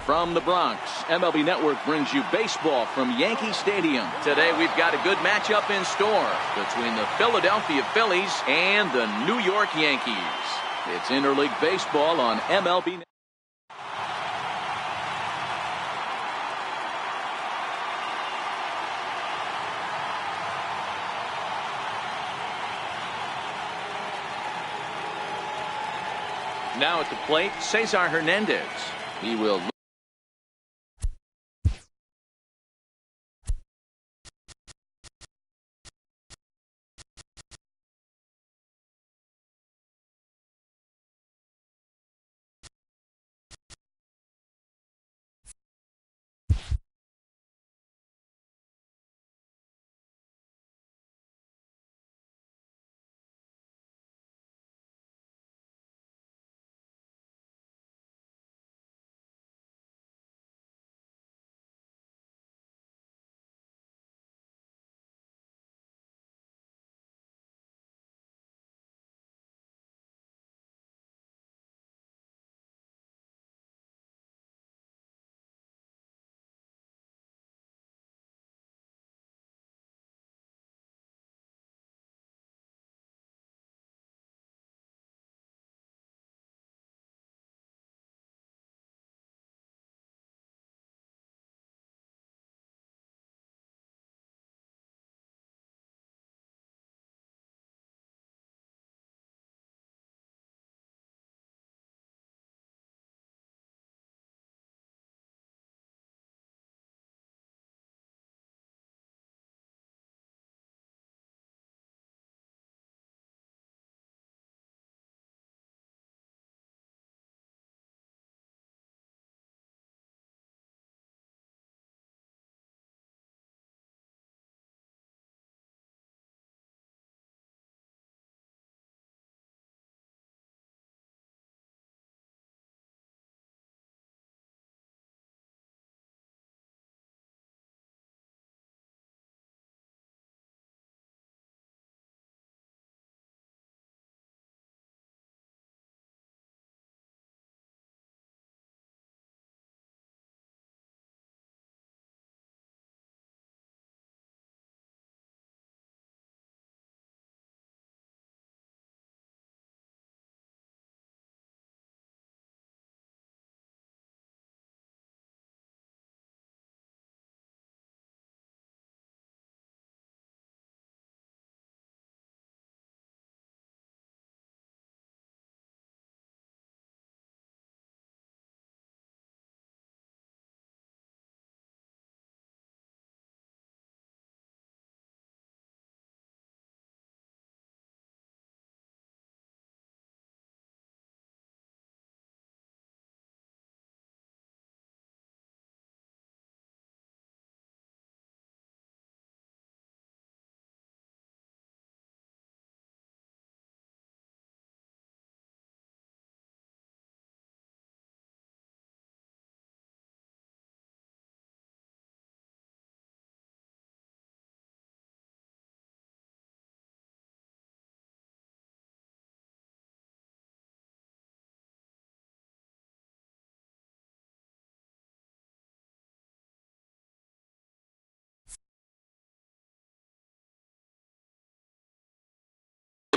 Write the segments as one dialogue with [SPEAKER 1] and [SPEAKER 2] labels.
[SPEAKER 1] From the Bronx, MLB Network brings you baseball from Yankee Stadium. Today we've got a good matchup in store between the Philadelphia Phillies and the New York Yankees. It's interleague baseball on MLB Network. Now at the plate, Cesar Hernandez. He will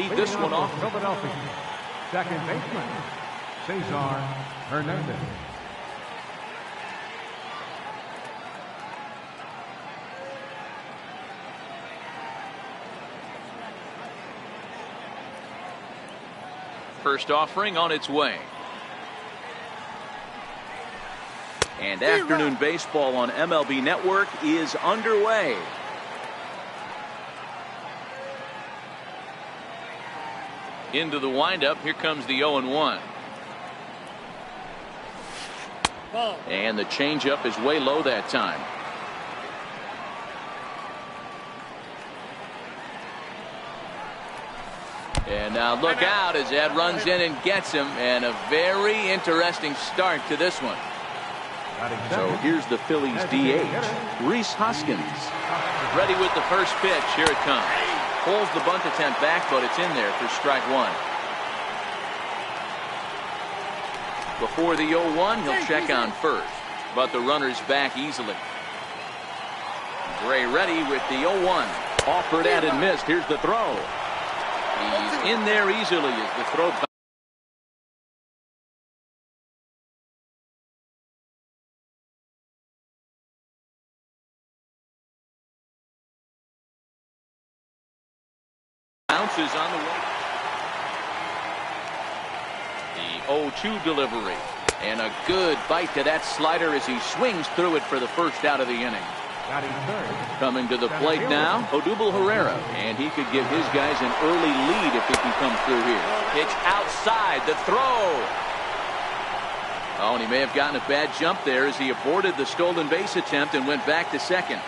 [SPEAKER 1] lead this one off.
[SPEAKER 2] Philadelphia, second baseman, Cesar Hernandez.
[SPEAKER 1] First offering on its way. And afternoon baseball on MLB Network is underway. Into the windup. Here comes the 0-1. And the changeup is way low that time. And now look out as that runs in and gets him. And a very interesting start to this one. So here's the Phillies DH, Rhys Hoskins. Ready with the first pitch. Here it comes. Pulls the bunt attempt back, but it's in there for strike one. Before the 0-1, he'll check on first. but the runner's back easily. Gray ready with the 0-1. Offered at and missed. Here's the throw. He's in there easily as the throw bounces on the way. The 0-2 delivery. And a good bite to that slider as he swings through it for the first out of the inning. Coming to the plate now, Odubel Herrera, and he could give his guys an early lead if he can come through here. Pitch outside, the throw. Oh, and he may have gotten a bad jump there as he aborted the stolen base attempt and went back to second.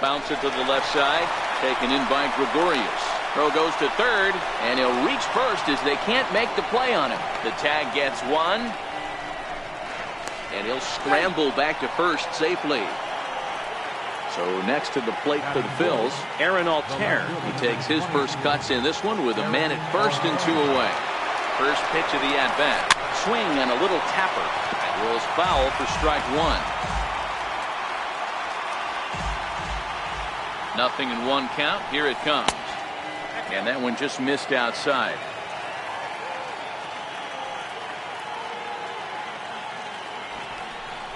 [SPEAKER 1] Bounce it to the left side, taken in by Gregorius. Throw goes to third, and he'll reach first as they can't make the play on him. The tag gets one, and he'll scramble back to first safely. So next to the plate for the Phils, Aaron Altair. He takes his first cuts in this one with a man at first and 2 away. First pitch of the at-bat. Swing and a little tapper. That rolls foul for strike one. 0-1 count. Here it comes. And that one just missed outside.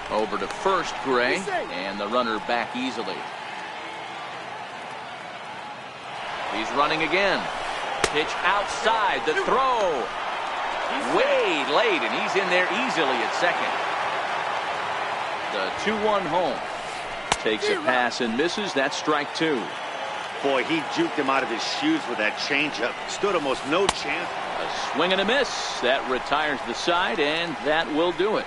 [SPEAKER 1] Over to first, Gray, and the runner back easily. He's running again. Pitch outside, the throw. Way late, and he's in there easily at second. The 2-1 home. Takes a pass and misses. That's strike two.
[SPEAKER 3] Boy, he juked him out of his shoes with that changeup. Stood almost no chance.
[SPEAKER 1] A swing and a miss. That retires the side, and that will do it.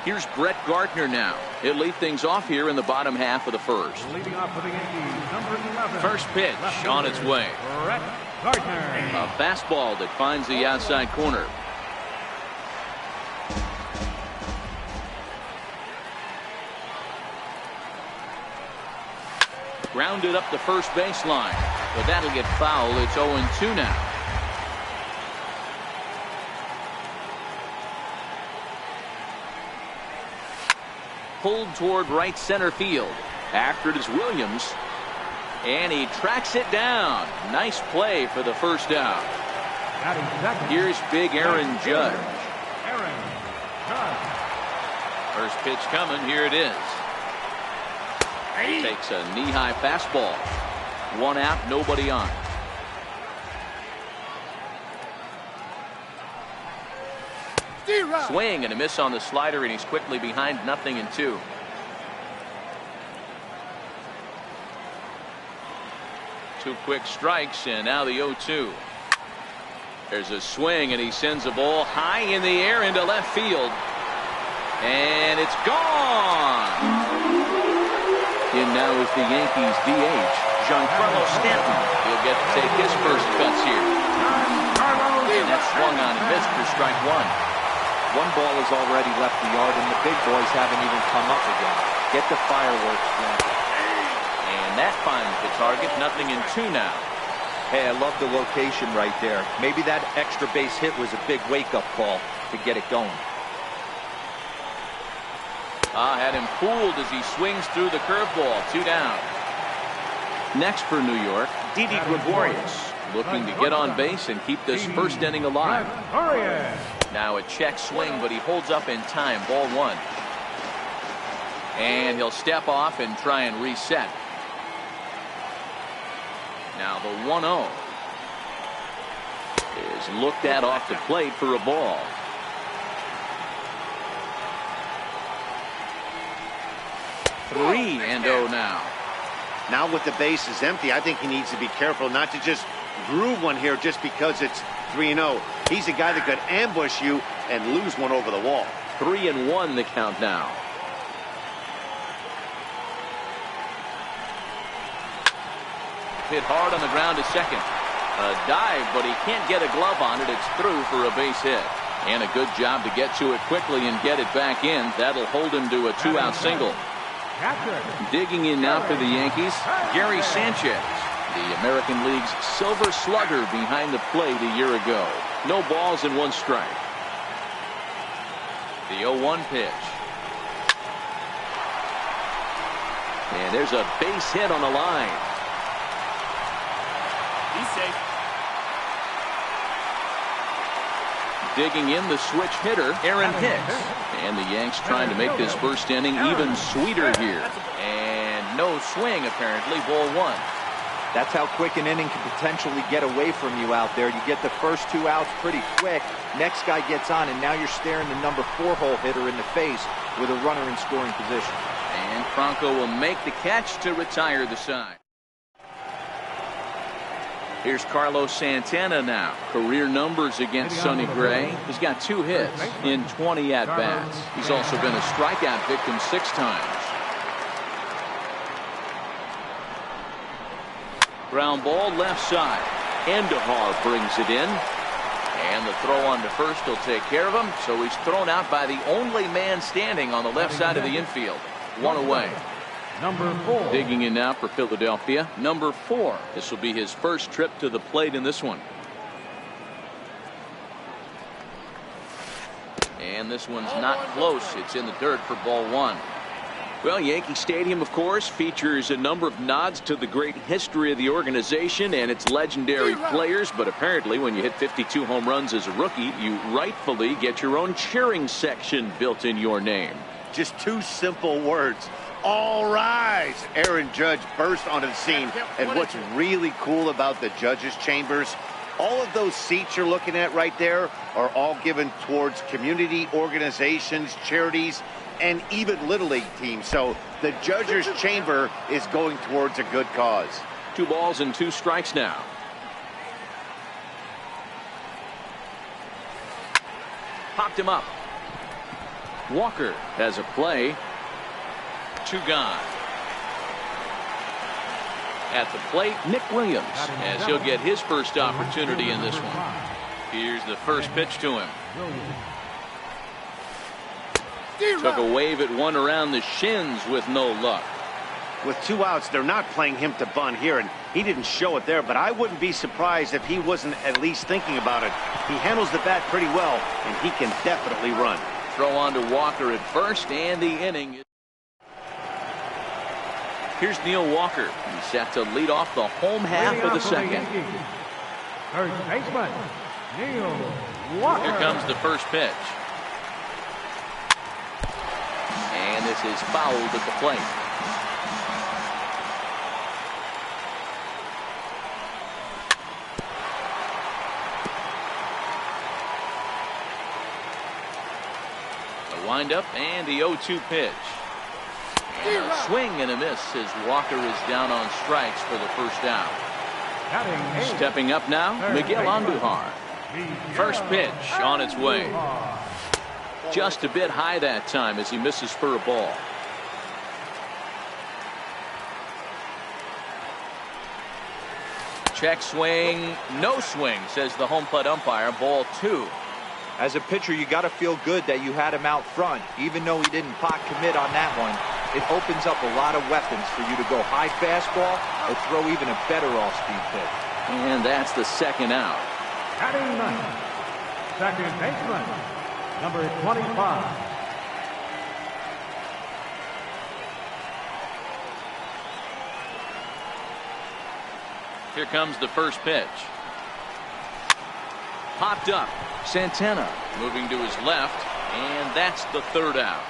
[SPEAKER 1] Here's Brett Gardner now. He'll lead things off here in the bottom half of the first.
[SPEAKER 2] Leading off for the Yankees, number 11.
[SPEAKER 1] First pitch on its way.
[SPEAKER 2] Brett Gardner.
[SPEAKER 1] A fastball that finds the outside corner. Grounded up the first baseline, but that'll get foul. It's 0-2 now. Pulled toward right center field. After it is Williams, and he tracks it down. Nice play for the first out. Here's big Aaron Judge. First pitch coming. Here it is. Takes a knee-high fastball. 1 out, nobody on. Swing and a miss on the slider, and he's quickly behind 0-2. Two quick strikes, and now the 0-2. There's a swing, and he sends a ball high in the air into left field. And it's gone. In now is the Yankees DH, Jones-Ferrell. He'll get to take his first cuts here. And that swung on and missed for strike one.
[SPEAKER 4] One ball has already left the yard, and the big boys haven't even come up again. Get the fireworks going.
[SPEAKER 1] And that finds the target. 0-2 now.
[SPEAKER 4] Hey, I love the location right there. Maybe that extra base hit was a big wake-up call to get it going.
[SPEAKER 1] Had him fooled as he swings through the curveball. 2 down. Next for New York, DayDae Gregorius, looking to get on base and keep this first inning alive. Now a check swing, but he holds up in time. Ball 1. And he'll step off and try and reset. Now the 1-0 is looked at off the plate for a ball. 3-0 now.
[SPEAKER 3] Now with the base is empty, I think he needs to be careful not to just groove one here just because it's 3-0. He's a guy that could ambush you and lose one over the wall.
[SPEAKER 1] 3-1 the count now. Hit hard on the ground to second. A dive, but he can't get a glove on it. It's through for a base hit. And a good job to get to it quickly and get it back in. That'll hold him to a 2-out single. Digging in now for the Yankees, Gary Sanchez. The American League's silver slugger behind the plate a year ago. No balls and 1 strike. The 0-1 pitch. And there's a base hit on the line.
[SPEAKER 5] He's safe.
[SPEAKER 1] Digging in, the switch hitter, Aaron Hicks. And the Yanks trying to make this first inning even sweeter here. And no swing, apparently. Ball 1.
[SPEAKER 4] That's how quick an inning can potentially get away from you out there. You get the first 2 outs pretty quick. Next guy gets on, and now you're staring the number 4 hole hitter in the face with a runner in scoring position.
[SPEAKER 1] And Franco will make the catch to retire the side. Here's Carlos Santana now. Career numbers against Sonny Gray. He's got 2 hits in 20 at-bats. He's also been a strikeout victim 6 times. Ground ball left side. Endahar brings it in. And the throw on to first will take care of him. So he's thrown out by the only man standing on the left side of the infield. 1 away.
[SPEAKER 2] Number 4.
[SPEAKER 1] Digging in now for Philadelphia. Number 4. This will be his first trip to the plate in this one. And this one's not close. It's in the dirt for ball 1. Well, Yankee Stadium, of course, features a number of nods to the great history of the organization and its legendary players. But apparently, when you hit 52 home runs as a rookie, you rightfully get your own cheering section built in your name.
[SPEAKER 3] Just 2 simple words. All rise. Aaron Judge burst onto the scene. And what's really cool about the judges' chambers, all of those seats you're looking at right there are all given towards community organizations, charities, and even Little League teams. So the judges' chamber is going towards a good cause.
[SPEAKER 1] 2 balls and 2 strikes now. Popped him up. Walker has a play. 2 gone. At the plate, Nick Williams, as he'll get his first opportunity in this one. Here's the first pitch to him. Took a wave at one around the shins with no luck.
[SPEAKER 3] With 2 outs, they're not playing him to bunt here, and he didn't show it there, but I wouldn't be surprised if he wasn't at least thinking about it. He handles the bat pretty well, and he can definitely run.
[SPEAKER 1] Throw on to Walker at first, and the inning. Here's Neil Walker. He's set to lead off the home half of the second.
[SPEAKER 2] First baseman, Neil Walker.
[SPEAKER 1] Here comes the first pitch. And this is fouled at the plate. The windup and the 0-2 pitch. And a swing and a miss as Walker is down on strikes for the first out. Stepping up now, Miguel Andujar. First pitch on its way. Just a bit high that time as he misses for a ball. Check swing, no swing, says the home plate umpire. Ball 2.
[SPEAKER 4] As a pitcher, you got to feel good that you had him out front. Even though he didn't pot commit on that one, it opens up a lot of weapons for you to go high fastball or throw even a better off-speed pitch.
[SPEAKER 1] And that's the second out.
[SPEAKER 2] Batting ninth, second baseman, number 25.
[SPEAKER 1] Here comes the first pitch. Popped up. Santana moving to his left, and that's the third out.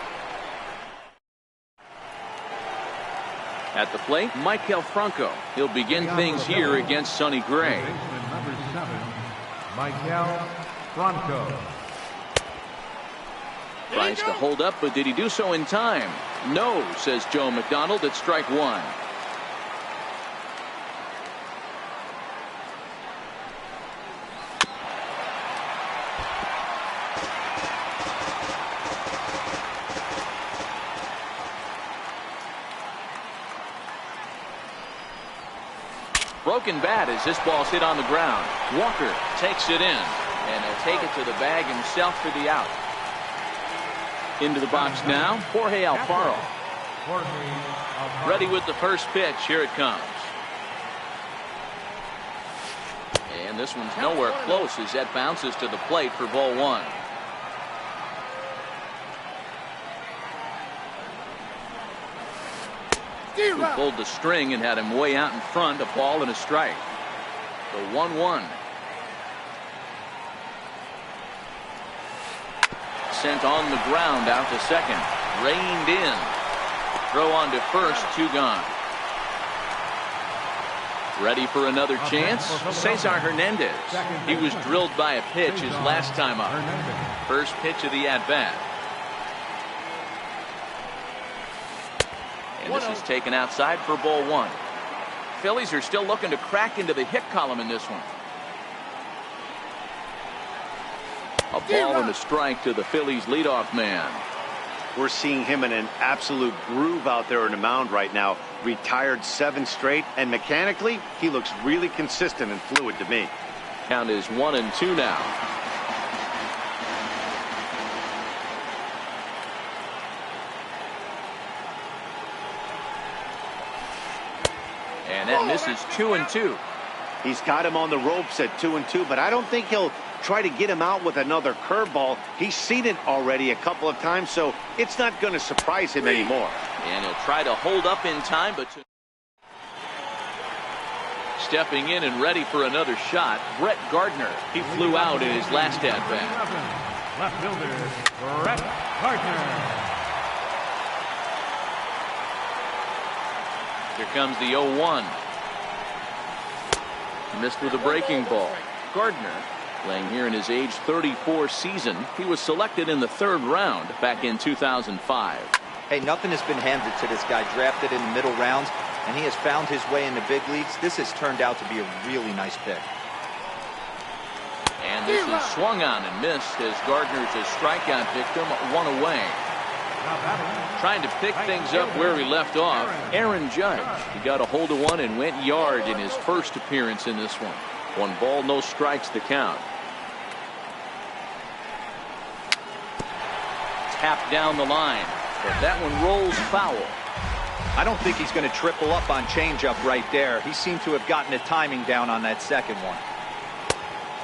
[SPEAKER 1] At the plate, Maikel Franco. He'll begin things here against Sonny Gray.
[SPEAKER 2] Number 7, Maikel Franco.
[SPEAKER 1] Tries to hold up, but did he do so in time? No, says Joe McDonald at strike 1. Broken bat as this ball's hit on the ground. Walker takes it in, and he'll take it to the bag himself for the out. Into the box now, Jorge Alfaro. Ready with the first pitch. Here it comes. And this one's nowhere close as that bounces to the plate for ball one. He pulled the string and had him way out in front, a ball and a strike. The 1-1. Sent on the ground out to second. Reined in. Throw on to first, 2 gone. Ready for another chance? Cesar Hernandez. He was drilled by a pitch his last time up. First pitch of the at-bat. And this is taken outside for ball one. Phillies are still looking to crack into the hit column in this one. A ball and a strike to the Phillies leadoff man.
[SPEAKER 3] We're seeing him in an absolute groove out there in the mound right now. Retired 7 straight, and mechanically, he looks really consistent and fluid to me.
[SPEAKER 1] Count is 1-2 now. And that misses 2-2.
[SPEAKER 3] He's got him on the ropes at 2-2, but I don't think he'll try to get him out with another curveball. He's seen it already a couple of times, so it's not going to surprise him anymore.
[SPEAKER 1] And he'll try to hold up in time, but stepping in and ready for another shot, Brett Gardner. He flew out in his last at-bat.
[SPEAKER 2] Left fielder, Brett Gardner.
[SPEAKER 1] Here comes the 0-1. Missed with a breaking ball. Gardner, playing here in his age 34 season, he was selected in the 3rd round back in 2005.
[SPEAKER 4] Hey, nothing has been handed to this guy. Drafted in the middle rounds, and he has found his way in the big leagues. This has turned out to be a really nice pick.
[SPEAKER 1] And this is swung on and missed as Gardner's a strikeout victim, 1 away. Trying to pick things up where he left off, Aaron Judge. He got a hold of one and went yard in his first appearance in this one. 1 ball, no strikes to count. Tapped down the line, but that one rolls foul.
[SPEAKER 4] I don't think he's going to triple up on changeup right there. He seemed to have gotten the timing down on that second one.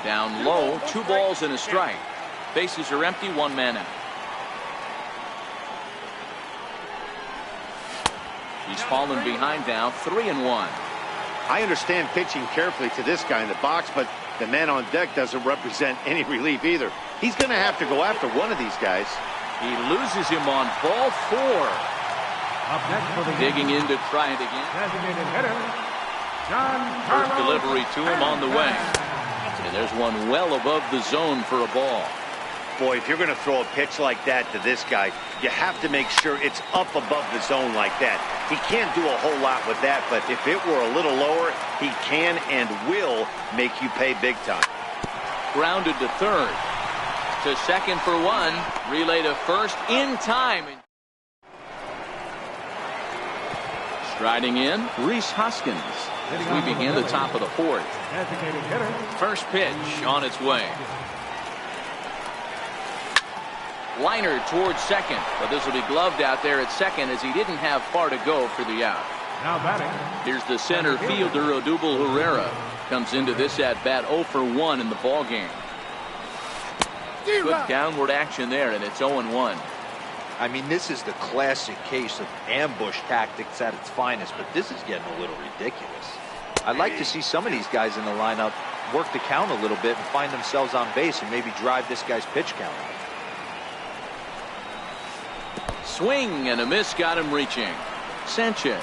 [SPEAKER 1] Down low, 2 balls and a strike. Bases are empty, 1 man out. He's fallen behind now, 3-1.
[SPEAKER 3] I understand pitching carefully to this guy in the box, but the man on deck doesn't represent any relief either. He's going to have to go after one of these guys.
[SPEAKER 1] He loses him on ball 4.
[SPEAKER 2] Up next for the
[SPEAKER 1] digging in to try it again.
[SPEAKER 2] designated hitter,
[SPEAKER 1] First delivery to him on the way. And there's one well above the zone for a ball.
[SPEAKER 3] Boy, if you're going to throw a pitch like that to this guy, you have to make sure it's up above the zone like that. He can't do a whole lot with that, but if it were a little lower, he can and will make you pay big time.
[SPEAKER 1] Grounded to third. To second for 1. Relay to first in time. Striding in, Rhys Hoskins. As we begin the top of the 4th.
[SPEAKER 2] designated hitter,
[SPEAKER 1] First pitch on its way. Liner towards second, but this will be gloved out there at second as he didn't have far to go for the out.
[SPEAKER 2] now batting,
[SPEAKER 1] Here's the center fielder, Odubel Herrera. Comes into this at-bat 0 for 1 in the ball game. Good downward action there, and it's 0-1.
[SPEAKER 4] I mean, this is the classic case of ambush tactics at its finest, but this is getting a little ridiculous. I'd like to see some of these guys in the lineup work the count a little bit and find themselves on base and maybe drive this guy's pitch count.
[SPEAKER 1] Swing and a miss got him reaching. Sanchez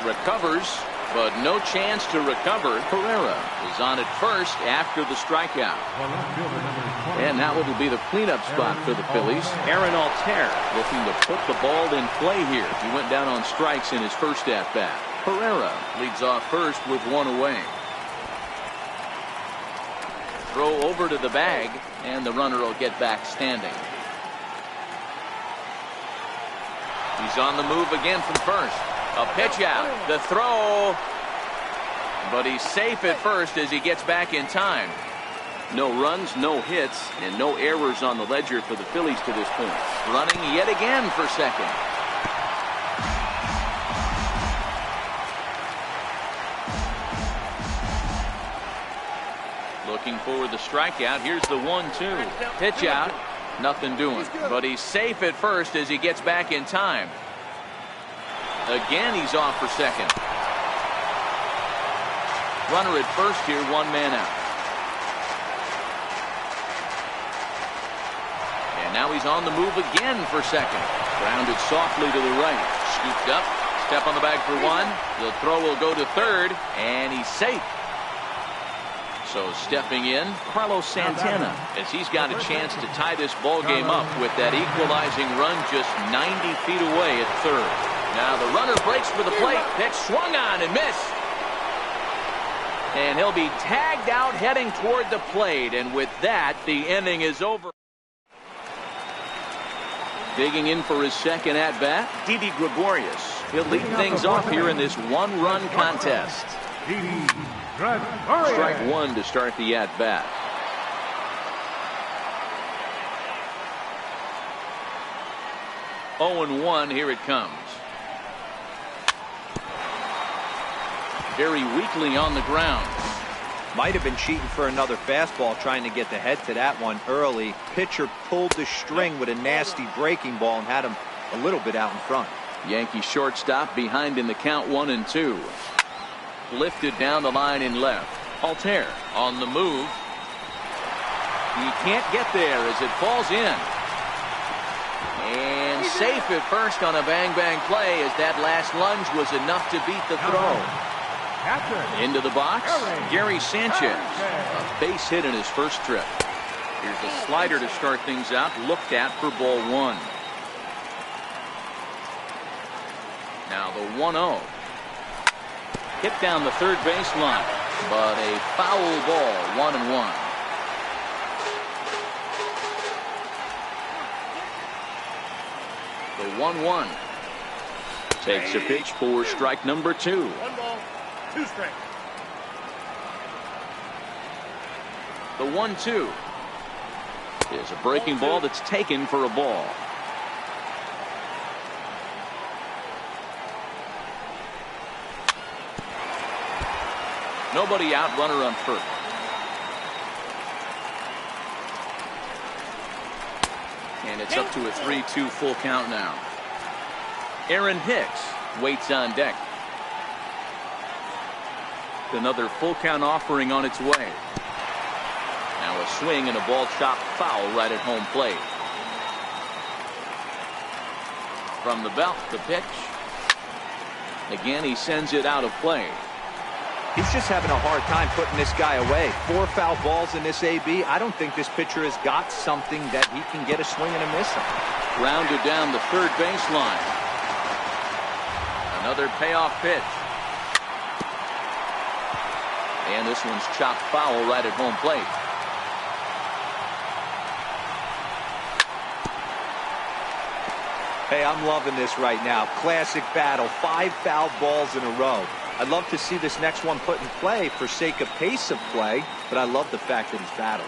[SPEAKER 1] recovers, but no chance to recover. Herrera is on at first after the strikeout.
[SPEAKER 2] the left fielder, number 20.
[SPEAKER 1] And that will be the cleanup spot for the Phillies. Aaron Altair looking to put the ball in play here. He went down on strikes in his first at-bat. Herrera leads off first with 1 away. Throw over to the bag, and the runner will get back standing. He's on the move again from first. A pitch out. The throw. But he's safe at first as he gets back in time. No runs, no hits, and no errors on the ledger for the Phillies to this point. Running yet again for second. Looking for the strikeout. Here's the 1-2. Pitch out. Nothing doing. But he's safe at first as he gets back in time. Again, he's off for second. Runner at first here, 1 man out. And now he's on the move again for second. Grounded softly to the right. Scooped up. Step on the bag for 1. The throw will go to third. And he's safe. So stepping in, Carlos Santana, as he's got a chance to tie this ball game up with that equalizing run just 90 feet away at third. Now the runner breaks for the plate. Pitch swung on and missed. And he'll be tagged out heading toward the plate. And with that, the inning is over. Digging in for his second at-bat, Didi Gregorius. He'll lead things off here in this one-run contest. Strike 1 to start the at-bat. Oh and 1, here it comes. Very weakly on the ground.
[SPEAKER 4] Might have been cheating for another fastball, trying to get the head to that one early. Pitcher pulled the string with a nasty breaking ball and had him a little bit out in front.
[SPEAKER 1] Yankee shortstop behind in the count 1-2. Lifted down the line in left. Altair on the move. He can't get there as it falls in. And safe at first on a bang-bang play as that last lunge was enough to beat the throw. Into the box, Gary Sanchez. A base hit in his first trip. Here's a slider to start things out. Looked at for ball 1. Now the 1-0. Hit down the third baseline, but a foul ball, 1-1. The 1-1 takes a pitch for strike number 2.
[SPEAKER 2] 1 ball, 2 strikes.
[SPEAKER 1] The 1-2 is a breaking ball that's taken for a ball. Nobody out, runner on first. And it's up to a 3-2 full count now. Aaron Hicks waits on deck. Another full count offering on its way. Now a swing and a ball chopped foul right at home plate. From the belt, the pitch. Again, he sends it out of play.
[SPEAKER 4] He's just having a hard time putting this guy away. 4 foul balls in this AB. I don't think this pitcher has got something that he can get a swing and a miss on.
[SPEAKER 1] Grounded down the third baseline. Another payoff pitch. And this one's chopped foul right at home plate.
[SPEAKER 4] Hey, I'm loving this right now. Classic battle. 5 foul balls in a row. I'd love to see this next one put in play for sake of pace of play, but I love the fact that he's battling.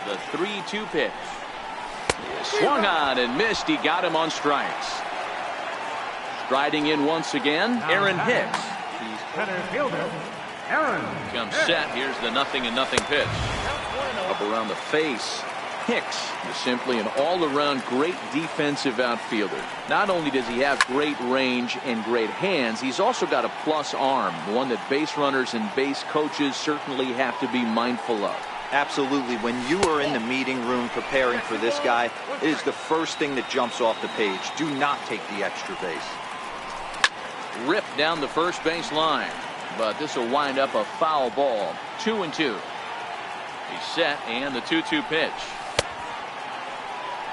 [SPEAKER 1] The 3-2 pitch. Swung on and missed. He got him on strikes. Striding in once again, Aaron Hicks.
[SPEAKER 2] Center fielder, Aaron.
[SPEAKER 1] Comes set. Here's the 0-0 pitch. Up around the face. Hicks is simply an all-around great defensive outfielder. Not only does he have great range and great hands, he's also got a plus arm, one that base runners and base coaches certainly have to be mindful of.
[SPEAKER 4] Absolutely. When you are in the meeting room preparing for this guy, it is the first thing that jumps off the page. Do not take the extra base.
[SPEAKER 1] Ripped down the first base line, but this will wind up a foul ball. 2-2. He's set, and the 2-2 pitch.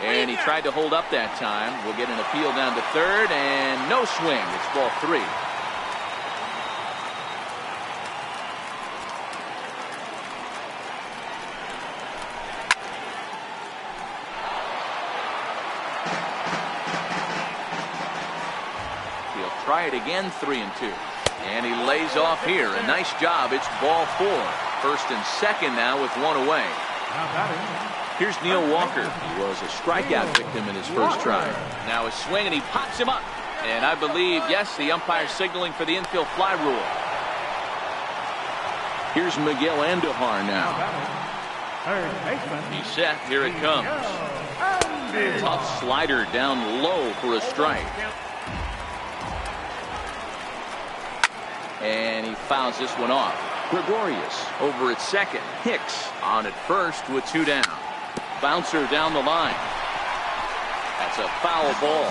[SPEAKER 1] And he tried to hold up that time. We'll get an appeal down to third, and no swing. It's ball 3. He'll try it again, 3-2. And he lays off here. A nice job. It's ball 4. First and second now with 1 away. Here's Neil Walker. He was a strikeout victim in his first try. Now a swing, and he pops him up. And I believe, yes, the umpire signaling for the infield fly rule. Here's Miguel Andujar now.
[SPEAKER 2] Third baseman.
[SPEAKER 1] He's set. Here it comes. Tough slider down low for a strike. And he fouls this one off. Gregorius over at second. Hicks on at first with 2 down. Bouncer down the line. That's a foul ball.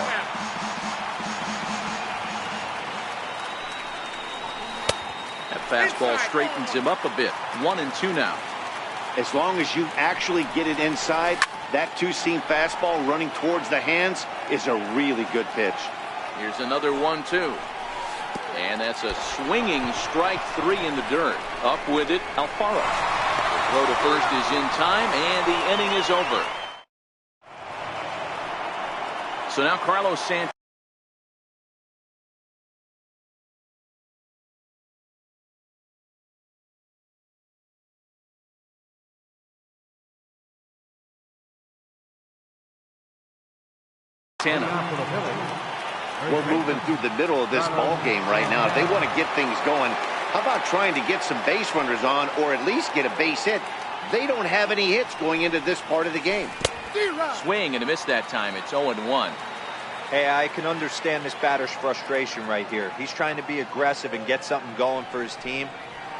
[SPEAKER 1] That fastball straightens him up a bit. 1-2 now.
[SPEAKER 3] As long as you actually get it inside, that 2-seam fastball running towards the hands is a really good pitch.
[SPEAKER 1] Here's another 1-2. And that's a swinging strike 3 in the dirt. Up with it, Alfaro. The throw to first is in time, and the inning is over. So now Carlos Santana.
[SPEAKER 3] We're moving through the middle of this ball game right now. If they want to get things going, how about trying to get some base runners on or at least get a base hit? They don't have any hits going into this part of the game.
[SPEAKER 1] Swing and a miss that time. It's 0-1.
[SPEAKER 4] Hey, I can understand this batter's frustration right here. He's trying to be aggressive and get something going for his team.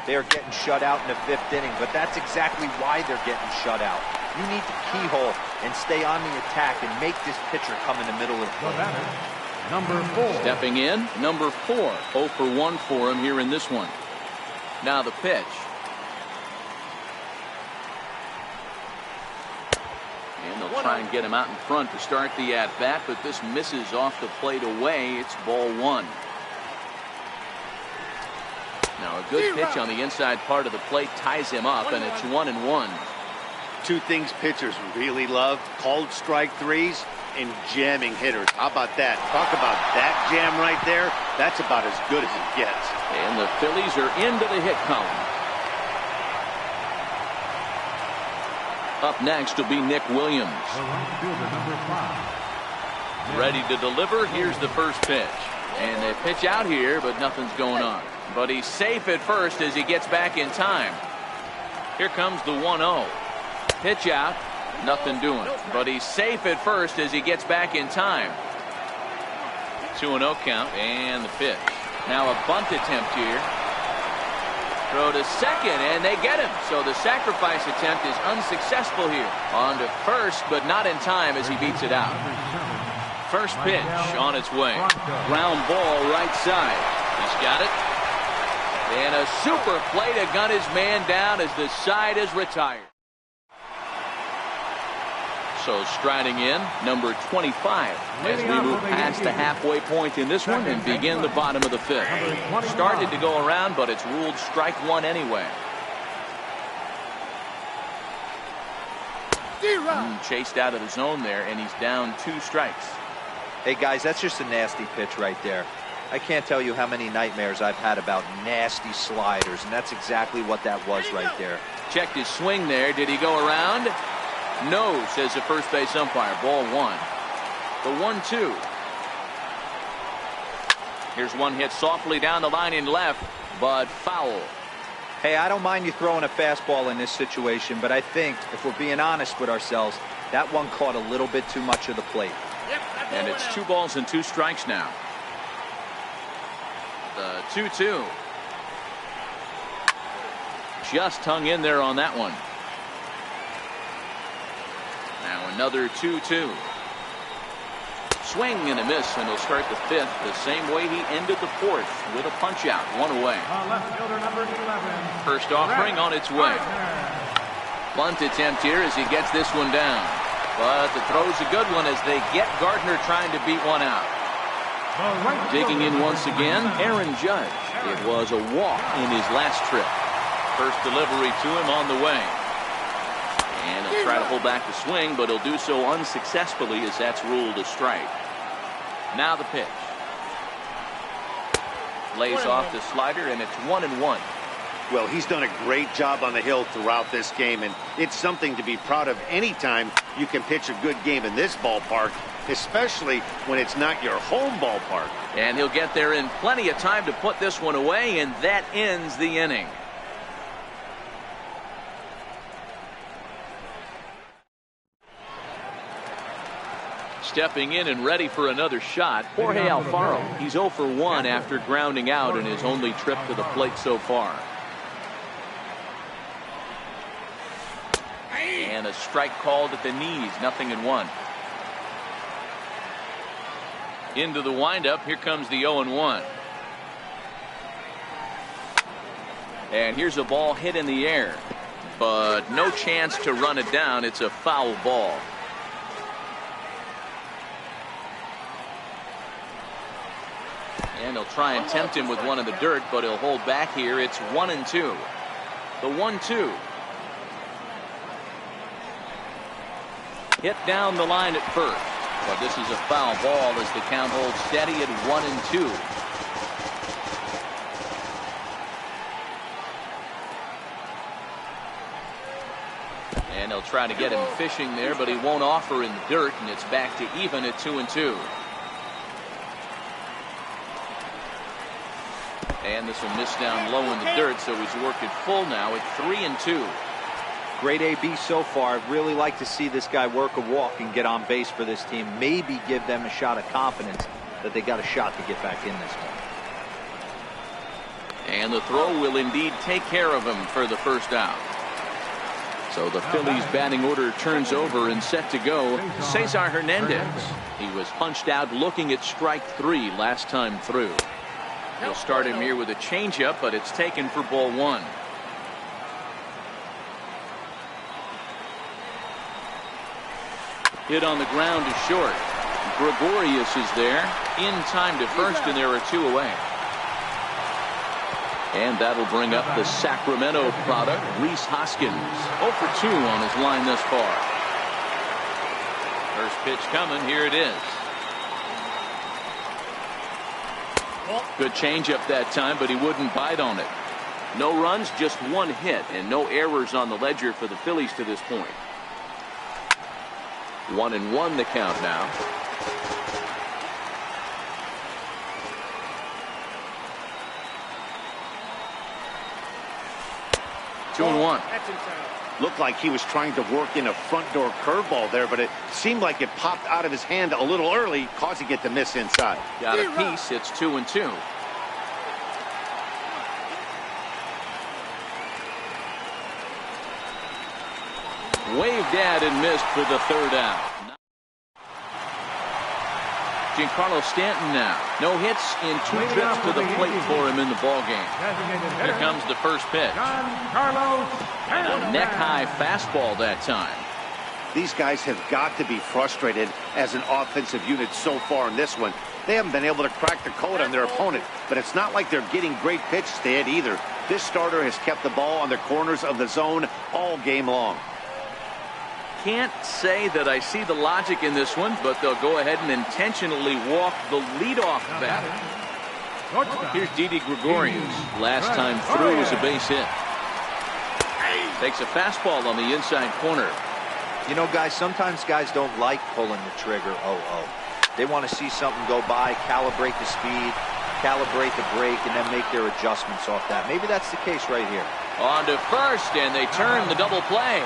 [SPEAKER 4] They're getting shut out in the 5th inning, but that's exactly why they're getting shut out. You need to keyhole and stay on the attack and make this pitcher come in the middle of the plate.
[SPEAKER 2] Number 4.
[SPEAKER 1] Stepping in, number 4. 0 for 1 for him here in this one. Now the pitch. And they'll try and get him out in front to start the at-bat, but this misses off the plate away. It's ball 1. Now a good pitch on the inside part of the plate ties him up, and it's 1-1.
[SPEAKER 3] 2 things pitchers really love: called strike 3s and jamming hitters. How about that? Talk about that jam right there. That's about as good as it gets.
[SPEAKER 1] And the Phillies are into the hit column. Up next will be Nick Williams. Ready to deliver. Here's the first pitch. And they pitch out here, but nothing's going on. But he's safe at first as he gets back in time. Here comes the 1-0. Pitch out. Nothing doing. But he's safe at first as he gets back in time. 2-0 count and the pitch. Now a bunt attempt here. Throw to second, and they get him. So the sacrifice attempt is unsuccessful here. On to first, but not in time as he beats it out. First pitch on its way. Ground ball right side. He's got it. And a super play to gun his man down as the side is retired. So striding in, number 25, as we move past the halfway point in this one and begin the bottom of the 5th. Started to go around, but it's ruled strike 1 anyway. Chased out of the zone there, and he's down 2 strikes.
[SPEAKER 4] Hey, guys, that's just a nasty pitch right there. I can't tell you how many nightmares I've had about nasty sliders, and that's exactly what that was right there.
[SPEAKER 1] Checked his swing there. Did he go around? No, says the first base umpire. Ball 1. The 1-2. Here's one hit softly down the line in left, but foul.
[SPEAKER 4] Hey, I don't mind you throwing a fastball in this situation, but I think, if we're being honest with ourselves, that one caught a little bit too much of the plate.
[SPEAKER 1] And it's 2 balls and 2 strikes now. The 2-2. Just hung in there on that one. Now another 2-2. Swing and a miss, and he'll start the 5th the same way he ended the 4th, with a punch out, 1 away.
[SPEAKER 2] Left fielder number 11.
[SPEAKER 1] First offering on its way. Bunt attempt here as he gets this one down. But the throw's a good one as they get Gardner trying to beat one out. Digging in once again, Aaron Judge. It was a walk in his last trip. First delivery to him on the way. And he'll try to hold back the swing, but he'll do so unsuccessfully as that's ruled a strike. Now the pitch. Lays off the slider, and it's 1-1.
[SPEAKER 3] Well, he's done a great job on the hill throughout this game, and it's something to be proud of anytime you can pitch a good game in this ballpark, especially when it's not your home ballpark.
[SPEAKER 1] And he'll get there in plenty of time to put this one away, and that ends the inning. stepping in and ready for another shot, Jorge Alfaro. He's 0 for 1 after grounding out in his only trip to the plate so far. And a strike called at the knees, 0-1. Into the windup, here comes the 0-1. And here's a ball hit in the air, but no chance to run it down. It's a foul ball. And he'll try and tempt him with one in the dirt, but he'll hold back here. It's 1-2. The 1-2. Hit down the line at first, but this is a foul ball as the count holds steady at 1-2. And they'll try to get him fishing there, but he won't offer in the dirt, and it's back to even at 2-2. And this will miss down low in the dirt, so he's working full now at 3-2.
[SPEAKER 4] Great AB so far. I'd really like to see this guy work a walk and get on base for this team. Maybe give them a shot of confidence that they got a shot to get back in this one.
[SPEAKER 1] And the throw will indeed take care of him for the first out. So the Phillies batting order turns over and set to go. Cesar Hernandez. He was punched out looking at strike 3 last time through. He'll start him here with a changeup, but it's taken for ball 1. Hit on the ground to short. Gregorius is there in time to first, and there are 2 away. And that'll bring up the Sacramento product, Rhys Hoskins. 0 for 2 on his line thus far. First pitch coming. Here it is. Good changeup that time, but he wouldn't bite on it. No runs, just 1 hit, and no errors on the ledger for the Phillies to this point. 1-1 the count now. Two and 1.
[SPEAKER 3] Looked like he was trying to work in a front door curveball there, but it seemed like it popped out of his hand a little early, causing it to miss inside.
[SPEAKER 1] Got a piece. It's 2-2. Waved at and missed for the 3rd out. Giancarlo Stanton now. No hits in 2 trips to the plate for him in the ballgame. Here comes the first pitch. A neck-high fastball that time.
[SPEAKER 3] These guys have got to be frustrated as an offensive unit so far in this one. They haven't been able to crack the code on their opponent, but it's not like they're getting great pitches to hit either. This starter has kept the ball on the corners of the zone all game long.
[SPEAKER 1] Can't say that I see the logic in this one, but they'll go ahead and intentionally walk the leadoff batter. Here's DayDae Gregorius. Last time through was a base hit. Takes a fastball on the inside corner.
[SPEAKER 4] You know, guys, sometimes guys don't like pulling the trigger. They want to see something go by, calibrate the speed, calibrate the break, and then make their adjustments off that. Maybe that's the case right here.
[SPEAKER 1] On to first, and they turn the double play.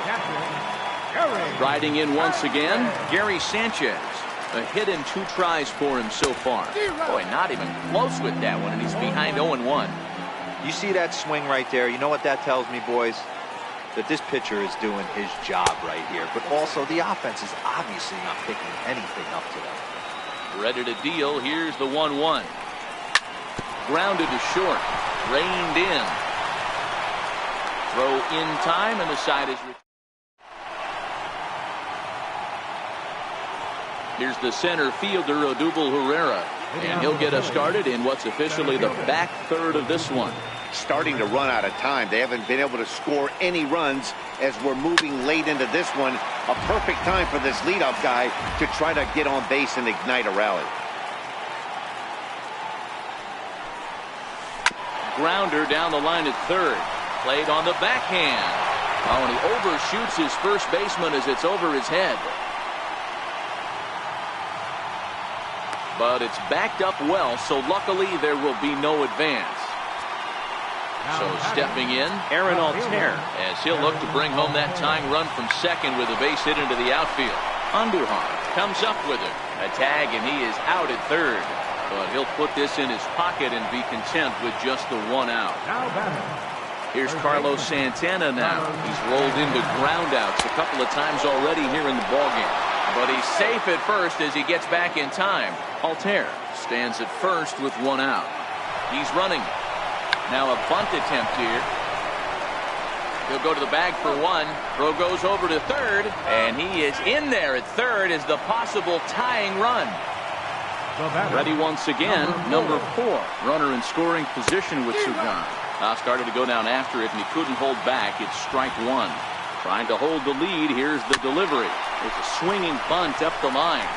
[SPEAKER 1] Riding in once again, Gary Sanchez. A hit in 2 tries for him so far. Boy, not even close with that one, and he's behind 0-1.
[SPEAKER 4] You see that swing right there? You know what that tells me, boys? That this pitcher is doing his job right here. But also, the offense is obviously not picking anything up to them.
[SPEAKER 1] Ready to deal. Here's the 1-1. Grounded to short. Reined in. Throw in time, and the side is... Here's the center fielder, Odubel Herrera, and he'll get us started in what's officially the back third of this one.
[SPEAKER 3] Starting to run out of time. They haven't been able to score any runs as we're moving late into this one. A perfect time for this leadoff guy to try to get on base and ignite a rally.
[SPEAKER 1] Grounder down the line at third. Played on the backhand. Oh, and he overshoots his first baseman as it's over his head. But it's backed up well, so luckily there will be no advance. So stepping in, Aaron Altair, as he'll look to bring home that tying run from second with a base hit into the outfield. Andujar comes up with it. A tag, and he is out at third. But he'll put this in his pocket and be content with just the 1 out.
[SPEAKER 2] Now batting.
[SPEAKER 1] Here's Carlos Santana now. He's rolled into groundouts a couple of times already here in the ballgame. But he's safe at first as he gets back in time. Altair stands at first with 1 out. He's running. Now a bunt attempt here. He'll go to the bag for 1. Throw goes over to third, and he is in there at third as the possible tying run. Ready once again, number 4. Runner in scoring position with Sugan. Started to go down after it, and he couldn't hold back. It's strike 1. Trying to hold the lead. Here's the delivery. It's a swinging bunt up the line.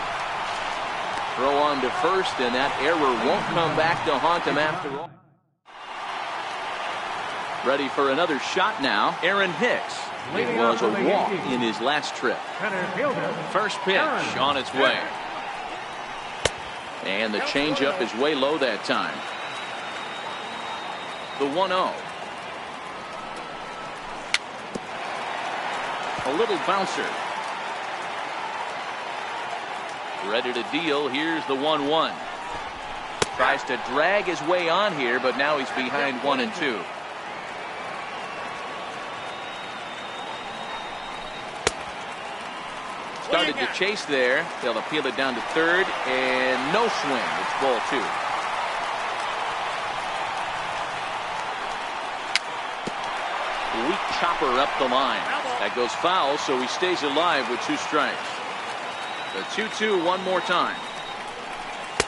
[SPEAKER 1] Throw on to first, and that error won't come back to haunt him after all. Ready for another shot now, Aaron Hicks. It was a walk in his last trip. First pitch on its way. And the changeup is way low that time. The 1-0. A little bouncer. Ready to deal. Here's the 1-1. Tries to drag his way on here, but now he's behind 1 and 2. Started to chase there. They'll appeal it down to third, and no swing. It's ball 2. Weak chopper up the line. That goes foul, so he stays alive with 2 strikes. The 2-2 one more time.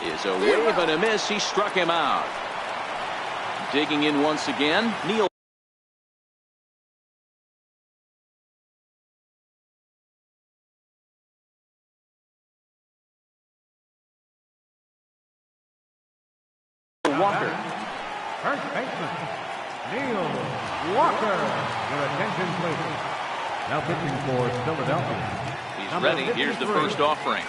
[SPEAKER 1] Is a wave and a miss. He struck him out. Digging in once again, Neil. Walker.
[SPEAKER 2] First baseman, Neil Walker. Your attention, please. Now pitching for Philadelphia.
[SPEAKER 1] He's ready. Here's the first offering.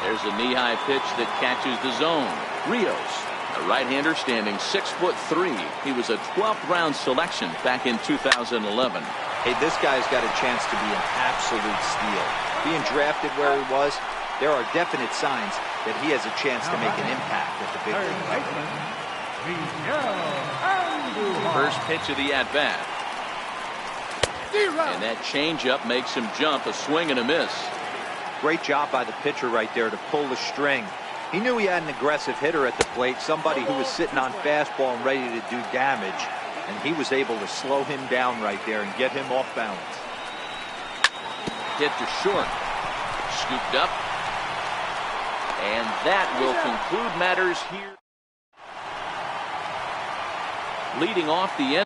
[SPEAKER 1] There's a knee-high pitch that catches the zone. Rios, a right-hander standing 6'3". He was a 12th round selection back in 2011.
[SPEAKER 4] Hey, this guy's got a chance to be an absolute steal. Being drafted where he was, there are definite signs that he has a chance to make an impact at the big league.
[SPEAKER 1] First pitch of the at-bat. And that changeup makes him jump. A swing and a miss.
[SPEAKER 4] Great job by the pitcher right there to pull the string. He knew he had an aggressive hitter at the plate, somebody who was sitting on fastball and ready to do damage, and he was able to slow him down right there and get him off balance.
[SPEAKER 1] Hit to short. Scooped up. And that will conclude matters here. Leading off the end.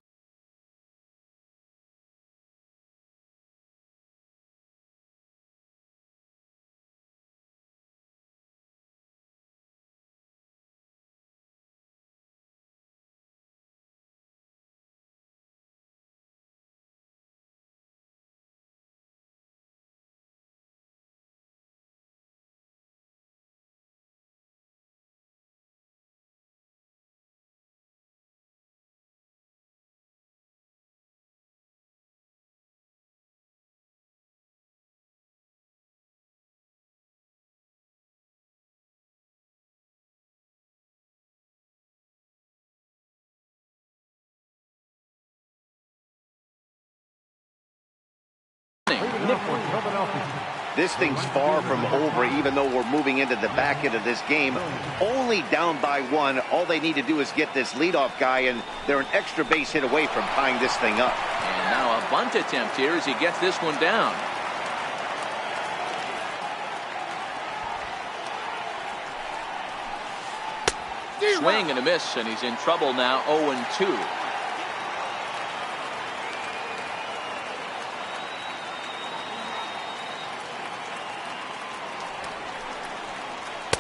[SPEAKER 3] This thing's far from over, even though we're moving into the back end of this game. Only down by 1. All they need to do is get this leadoff guy, and they're an extra base hit away from tying this thing up.
[SPEAKER 1] And now a bunt attempt here as he gets this one down. Swing and a miss, and he's in trouble now. 0-2.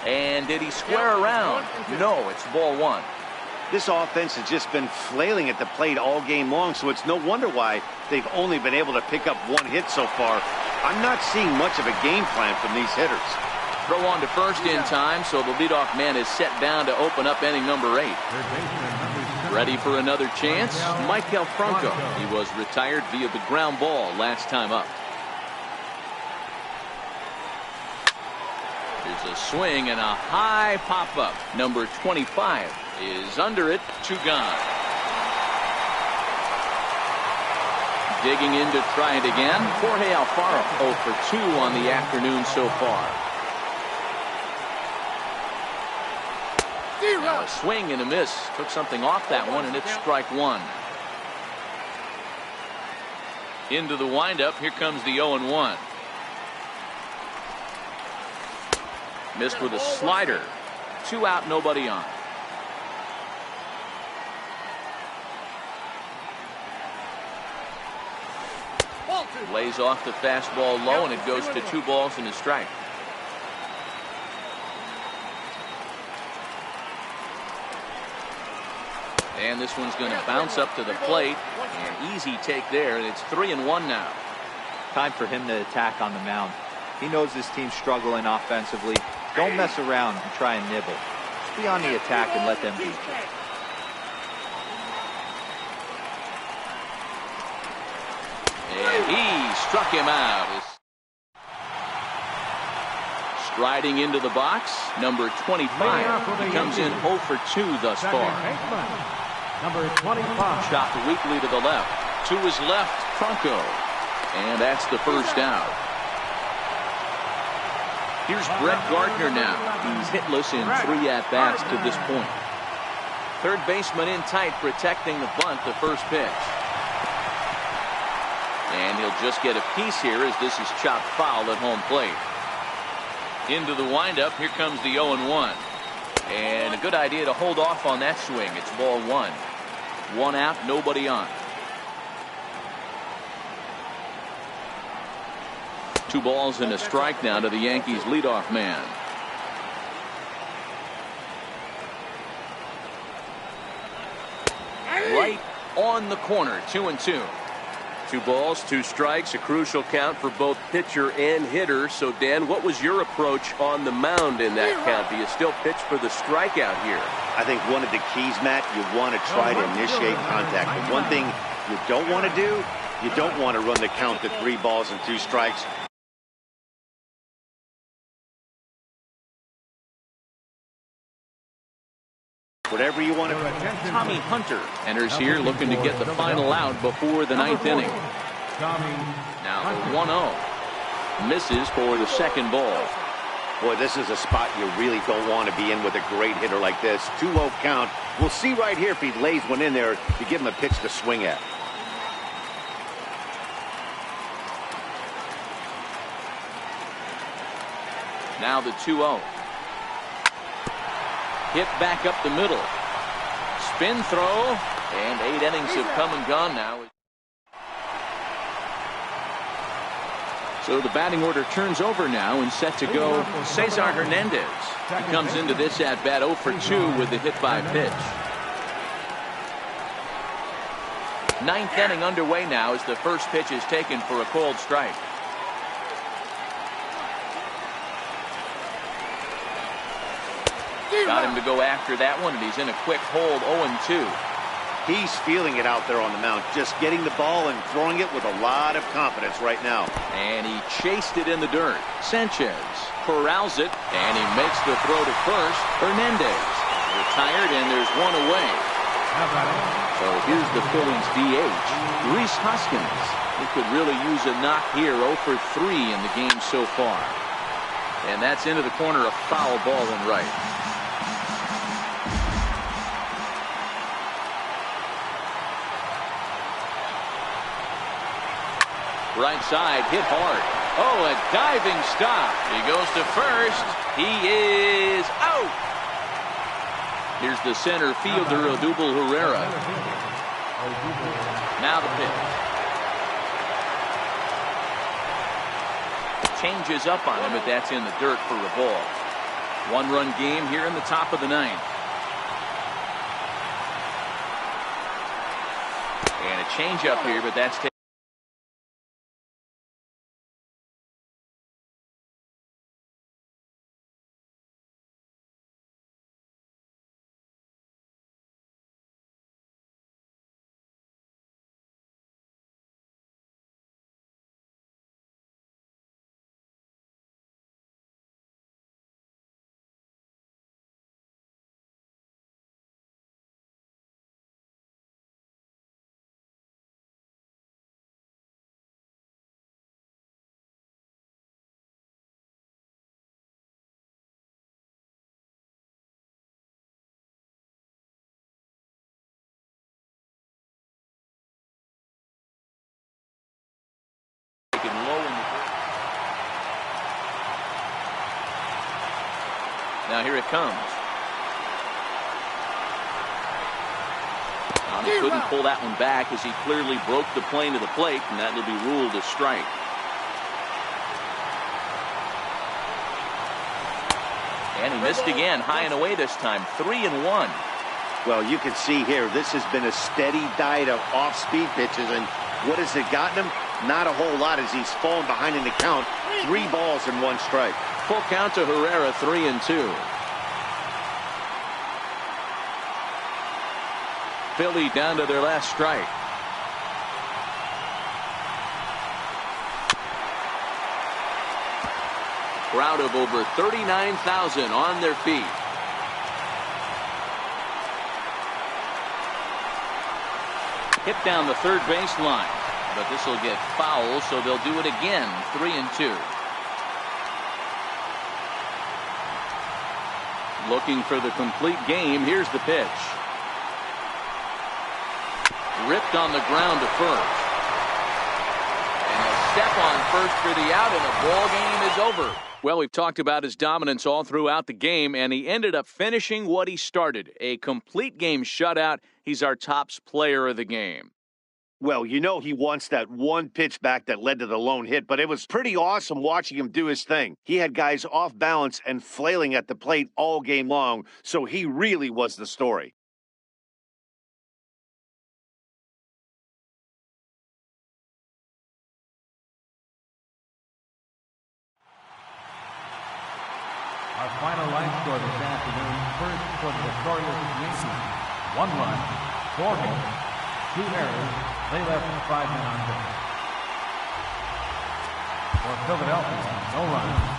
[SPEAKER 1] And did he square around? No, it's ball 1.
[SPEAKER 3] This offense has just been flailing at the plate all game long, so it's no wonder why they've only been able to pick up 1 hit so far. I'm not seeing much of a game plan from these hitters.
[SPEAKER 1] Throw on to first in time, so the leadoff man is set down to open up inning number 8. Ready for another chance? Michael Franco. He was retired via the ground ball last time up. Here's a swing and a high pop-up. Number 25 is under it. 2 gone. Digging in to try it again. Jorge Alfaro 0 for 2 on the afternoon so far. Now a swing and a miss. Took something off that one, and it's strike 1. Into the windup. Here comes the 0-1. Missed with a slider. 2 out, nobody on. Lays off the fastball low, and it goes to 2 balls and a strike. And this one's going to bounce up to the plate. An easy take there, and it's 3-1 now.
[SPEAKER 4] Time for him to attack on the mound. He knows this team's struggling offensively. Don't mess around and try and nibble. Just be on the attack and let them beat you.
[SPEAKER 1] And he struck him out. Striding into the box, number 25. He comes in 0 for 2 thus far.
[SPEAKER 2] Number 25.
[SPEAKER 1] Chopped weakly to the left. To his left, Franco. And that's the first out. Here's Brett Gardner now. He's hitless in 3 at-bats to this point. Third baseman in tight, protecting the bunt, the first pitch. And he'll just get a piece here as this is chopped foul at home plate. Into the windup. Here comes the 0-1. And a good idea to hold off on that swing. It's ball 1. 1 out, nobody on. 2 balls and a strike now to the Yankees leadoff man. Right on the corner. 2-2. 2 balls, 2 strikes, a crucial count for both pitcher and hitter. So, Dan, what was your approach on the mound in that count? Do you still pitch for the strikeout here?
[SPEAKER 3] I think one of the keys, Matt, you want to try to initiate contact. But one thing you don't want to do, you don't want to run the count to 3 balls and 2 strikes. Whatever you want to.
[SPEAKER 1] Tommy Hunter enters here looking to get the final out before the 9th inning. Now the 1-0. Misses for the second ball.
[SPEAKER 3] Boy, this is a spot you really don't want to be in with a great hitter like this. 2-0 count. We'll see right here if he lays one in there to give him a pitch to swing at.
[SPEAKER 1] Now the 2-0. Hit back up the middle. Spin throw. And 8 innings have come and gone now. So the batting order turns over now and set to go Cesar Hernandez. He comes into this at bat 0 for 2 with the hit by pitch. 9th inning underway now as the first pitch is taken for a called strike. Got him to go after that one, and he's in a quick hold. 0-2.
[SPEAKER 3] He's feeling it out there on the mound, just getting the ball and throwing it with a lot of confidence right now.
[SPEAKER 1] And he chased it in the dirt. Sanchez corrals it, and he makes the throw to first. Hernandez retired, and there's one away. So here's the Phillies DH, Rhys Hoskins. He could really use a knock here. 0 for 3 in the game so far. And that's into the corner, a foul ball and right. Right side, hit hard. Oh, a diving stop. He goes to first. He is out. Here's the center fielder, Odubel Herrera. Now the pitch. Changes up on him, but that's in the dirt for a ball. 1-run game here in the top of the 9th. And a change up here, but that's Now here it comes. He couldn't pull that one back as he clearly broke the plane to the plate, and that will be ruled a strike. And he missed again, high and away this time, 3-1.
[SPEAKER 3] Well, you can see here, this has been a steady diet of off-speed pitches, and what has it gotten him? Not a whole lot as he's fallen behind in the count. 3 balls and 1 strike.
[SPEAKER 1] Full count to Herrera, 3-2. Philly down to their last strike. Crowd of over 39,000 on their feet. Hit down the third baseline, but this will get foul, so they'll do it again. 3-2. Looking for the complete game. Here's the pitch. Ripped on the ground to first. And a step on first for the out, and the ball game is over. Well, we've talked about his dominance all throughout the game, and he ended up finishing what he started. A complete game shutout. He's our top player of the game.
[SPEAKER 3] Well, you know he wants that one pitch back that led to the lone hit, but it was pretty awesome watching him do his thing. He had guys off balance and flailing at the plate all game long, so he really was the story.
[SPEAKER 2] Our final line score this afternoon, first for the victorious Yankees, 1 run, 4 hits, 2 errors. They left 5 men on base. For Philadelphia, no runs,